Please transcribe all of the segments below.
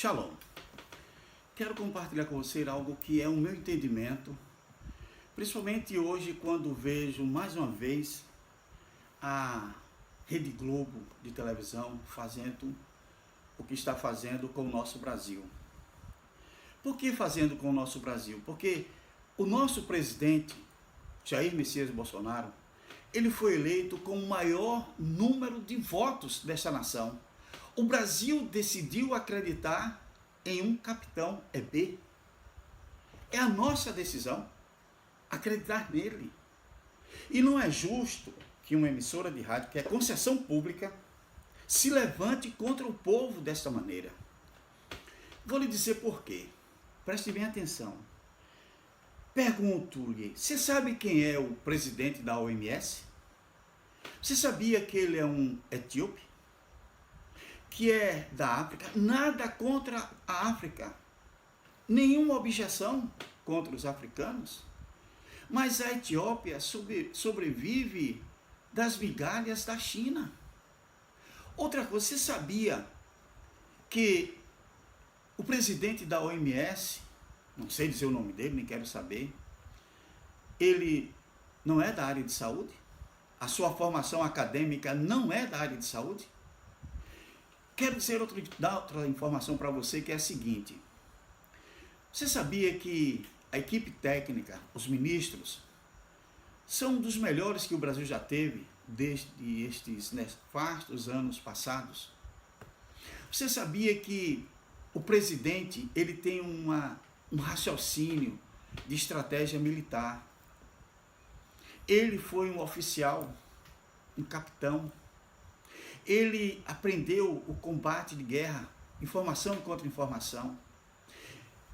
Shalom. Quero compartilhar com você algo que é o meu entendimento, principalmente hoje quando vejo mais uma vez a Rede Globo de televisão fazendo o que está fazendo com o nosso Brasil. Por que fazendo com o nosso Brasil? Porque o nosso presidente, Jair Messias Bolsonaro, ele foi eleito com o maior número de votos desta nação. O Brasil decidiu acreditar em um capitão EB. É a nossa decisão acreditar nele. E não é justo que uma emissora de rádio, que é concessão pública, se levante contra o povo desta maneira. Vou lhe dizer por quê. Preste bem atenção. Pergunto-lhe, você sabe quem é o presidente da OMS? Você sabia que ele é um etíope? Que é da África? Nada contra a África. Nenhuma objeção contra os africanos. Mas a Etiópia sobrevive das migalhas da China. Outra coisa, você sabia que o presidente da OMS, não sei dizer o nome dele, nem quero saber, ele não é da área de saúde? A sua formação acadêmica não é da área de saúde? Quero dar outra informação para você, que é a seguinte. Você sabia que a equipe técnica, os ministros, são dos melhores que o Brasil já teve desde estes nefastos anos passados? Você sabia que o presidente ele tem um raciocínio de estratégia militar? Ele foi um oficial, um capitão. Ele aprendeu o combate de guerra, informação contra informação.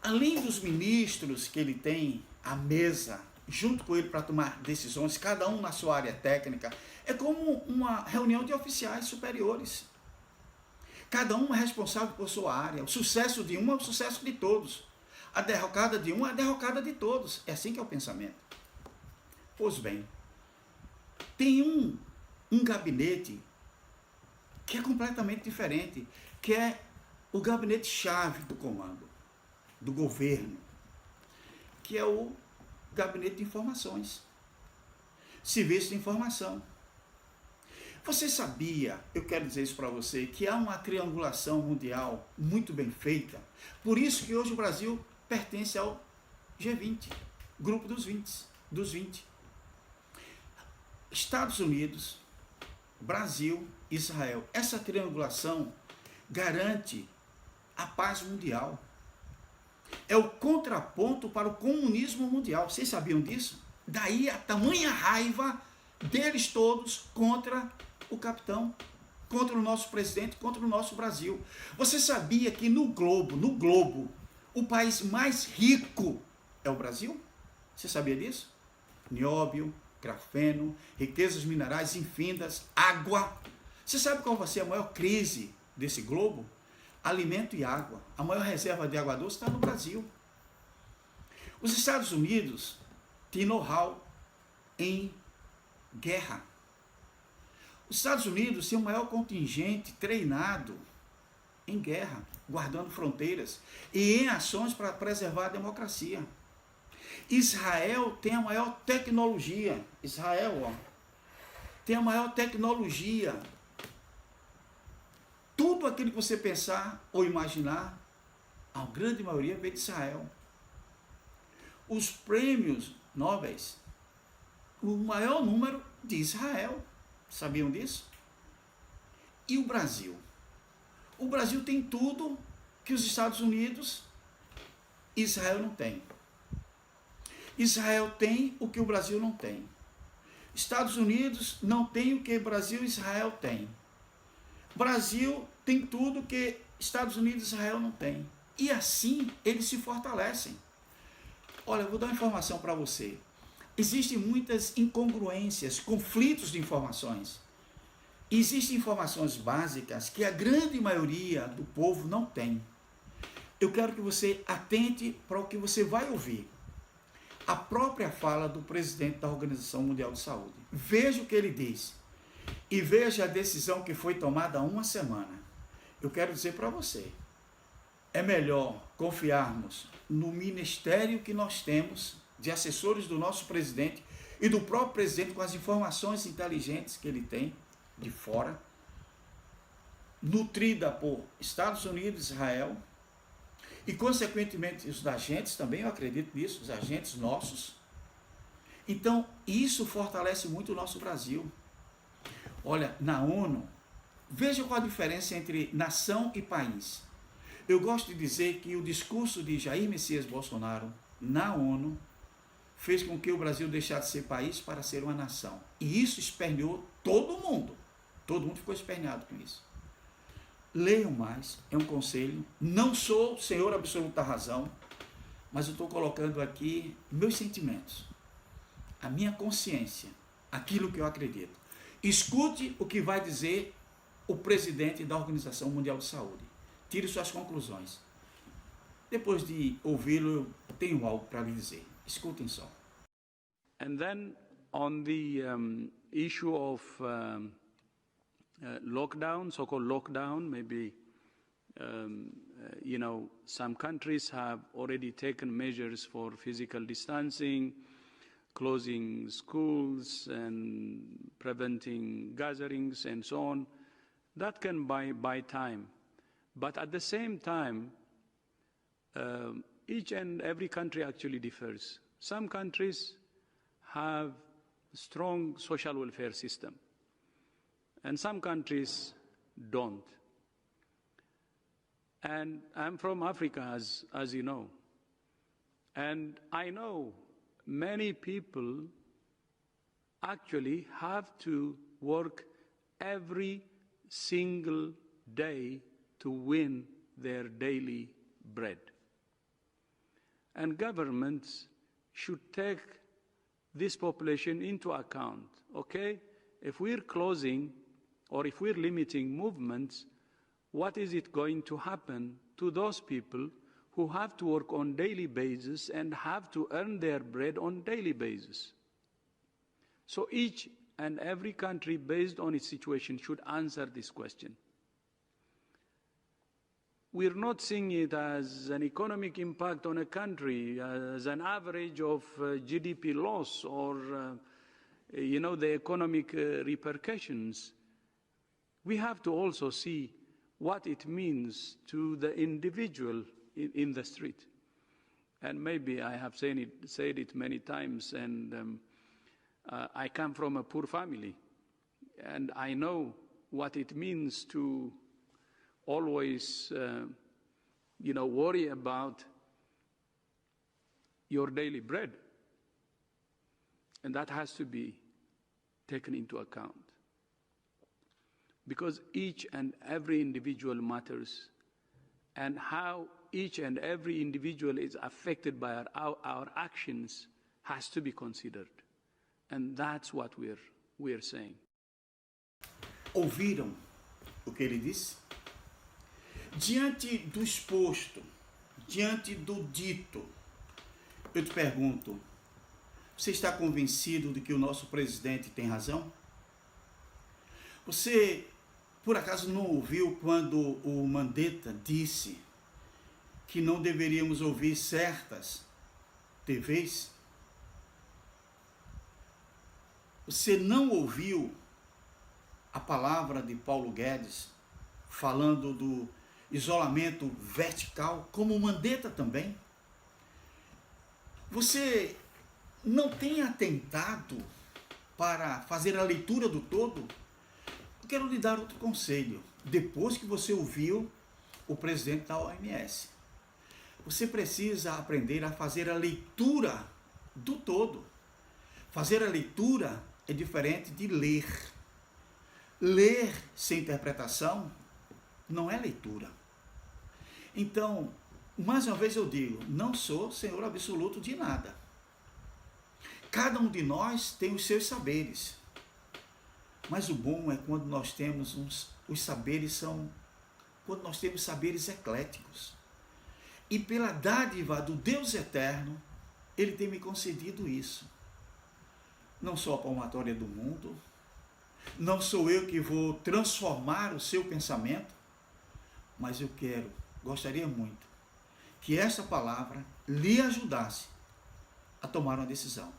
Além dos ministros que ele tem à mesa, junto com ele para tomar decisões, cada um na sua área técnica, é como uma reunião de oficiais superiores. Cada um é responsável por sua área. O sucesso de um é o sucesso de todos. A derrocada de um é a derrocada de todos. É assim que é o pensamento. Pois bem, tem um gabinete que é completamente diferente, que é o gabinete-chave do comando, do governo, que é o gabinete de informações, serviço de informação. Você sabia, eu quero dizer isso para você, que há uma triangulação mundial muito bem feita, por isso que hoje o Brasil pertence ao G20, grupo dos 20. Estados Unidos, Brasil, Israel. Essa triangulação garante a paz mundial. É o contraponto para o comunismo mundial. Vocês sabiam disso? Daí a tamanha raiva deles todos contra o capitão, contra o nosso presidente, contra o nosso Brasil. Você sabia que no globo, o país mais rico é o Brasil? Você sabia disso? Nióbio, grafeno, riquezas minerais infindas, água. Você sabe qual vai ser a maior crise desse globo? Alimento e água. A maior reserva de água doce está no Brasil. Os Estados Unidos têm know-how em guerra. Os Estados Unidos têm o maior contingente treinado em guerra, guardando fronteiras e em ações para preservar a democracia. Israel tem a maior tecnologia. Tem a maior tecnologia. Tudo aquilo que você pensar ou imaginar, a grande maioria vem de Israel. Os prêmios Nobel, o maior número de Israel. Sabiam disso? E o Brasil? O Brasil tem tudo que os Estados Unidos e Israel não tem. Israel tem o que o Brasil não tem. Estados Unidos não tem o que o Brasil e Israel tem. Brasil tem tudo que Estados Unidos e Israel não tem. E assim eles se fortalecem. Olha, eu vou dar uma informação para você. Existem muitas incongruências, conflitos de informações. Existem informações básicas que a grande maioria do povo não tem. Eu quero que você atente para o que você vai ouvir. A própria fala do presidente da Organização Mundial de Saúde. Veja o que ele diz. E veja a decisão que foi tomada há uma semana. Eu quero dizer para você, é melhor confiarmos no ministério que nós temos, de assessores do nosso presidente e do próprio presidente, com as informações inteligentes que ele tem de fora, nutrida por Estados Unidos, Israel, e consequentemente os agentes também, eu acredito nisso, os agentes nossos. Então, isso fortalece muito o nosso Brasil. Olha, na ONU, veja qual a diferença entre nação e país. Eu gosto de dizer que o discurso de Jair Messias Bolsonaro na ONU fez com que o Brasil deixasse de ser país para ser uma nação. E isso esperneou todo mundo. Todo mundo ficou esperneado com isso. Leiam mais, é um conselho. Não sou o senhor absoluto da razão, mas eu estou colocando aqui meus sentimentos, a minha consciência, aquilo que eu acredito. Escute o que vai dizer o presidente da Organização Mundial de Saúde. Tire suas conclusões. Depois de ouvi-lo, eu tenho algo para lhe dizer. Escutem só. And then on the issue of lockdown, so-called lockdown, maybe, some countries have already taken measures for physical distancing, closing schools and preventing gatherings and so on. That can buy time. But at the same time, each and every country actually differs. Some countries have a strong social welfare system, and some countries don't. And I'm from Africa, as you know, and I know many people actually have to work every single day to win their daily bread. And governments should take this population into account, okay? If we're closing or if we're limiting movements, what is it going to happen to those people who have to work on daily basis and have to earn their bread on daily basis? So each and every country, based on its situation, should answer this question. We're not seeing it as an economic impact on a country, as an average of GDP loss or, the economic repercussions. We have to also see what it means to the individual in the street. And maybe I have said it many times, and I come from a poor family, and I know what it means to always, worry about your daily bread. And that has to be taken into account. Because each and every individual matters, and how each and every individual is affected by our actions has to be considered. And that's what we're saying. Ouviram o que ele disse? Diante do exposto, diante do dito, eu te pergunto, você está convencido de que o nosso presidente tem razão? Você, por acaso, não ouviu quando o Mandetta disse que não deveríamos ouvir certas TVs? Você não ouviu a palavra de Paulo Guedes falando do isolamento vertical, como o Mandetta também? Você não tem atentado para fazer a leitura do todo? Eu quero lhe dar outro conselho. Depois que você ouviu o presidente da OMS, você precisa aprender a fazer a leitura do todo. Fazer a leitura é diferente de ler. Ler sem interpretação não é leitura. Então, mais uma vez eu digo, não sou senhor absoluto de nada. Cada um de nós tem os seus saberes. Mas o bom é quando nós temos os saberes quando nós temos saberes ecléticos. E pela dádiva do Deus eterno, Ele tem me concedido isso. Não sou a palmatória do mundo, não sou eu que vou transformar o seu pensamento, mas eu quero gostaria muito que essa palavra lhe ajudasse a tomar uma decisão.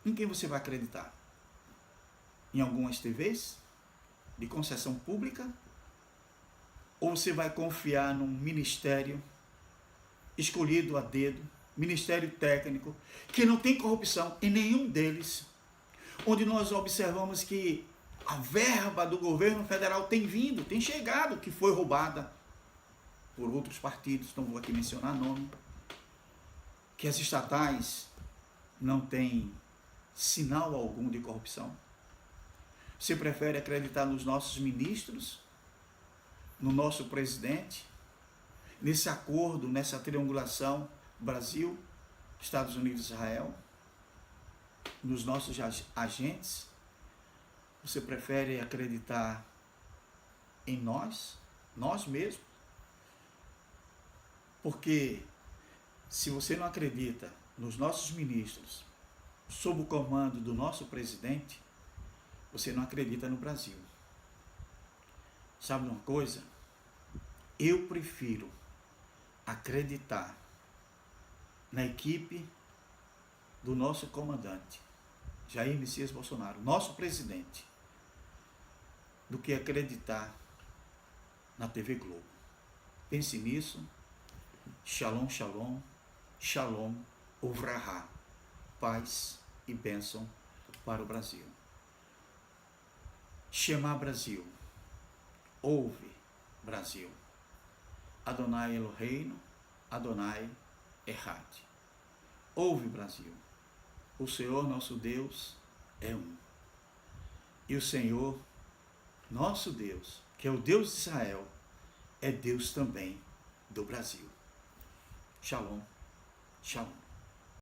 Em quem você vai acreditar? Em algumas TVs de concessão pública? Ou você vai confiar num ministério escolhido a dedo, ministério técnico, que não tem corrupção em nenhum deles, onde nós observamos que a verba do governo federal tem vindo, tem chegado, que foi roubada por outros partidos, não vou aqui mencionar nome, que as estatais não têm sinal algum de corrupção. Você prefere acreditar nos nossos ministros, no nosso presidente, nesse acordo, nessa triangulação Brasil, Estados Unidos e Israel, nos nossos agentes? Você prefere acreditar em nós mesmos? Porque se você não acredita nos nossos ministros, sob o comando do nosso presidente, você não acredita no Brasil. Sabe uma coisa? Eu prefiro acreditar na equipe do nosso comandante, Jair Messias Bolsonaro, nosso presidente, do que acreditar na TV Globo. Pense nisso. Shalom, shalom, shalom, uvraha, paz e bênção para o Brasil. Shema Brasil, ouve Brasil, Adonai Eloheinu, Adonai Echad. Ouve Brasil, o Senhor nosso Deus é um. E o Senhor nosso Deus, que é o Deus de Israel, é Deus também do Brasil. Shalom, shalom.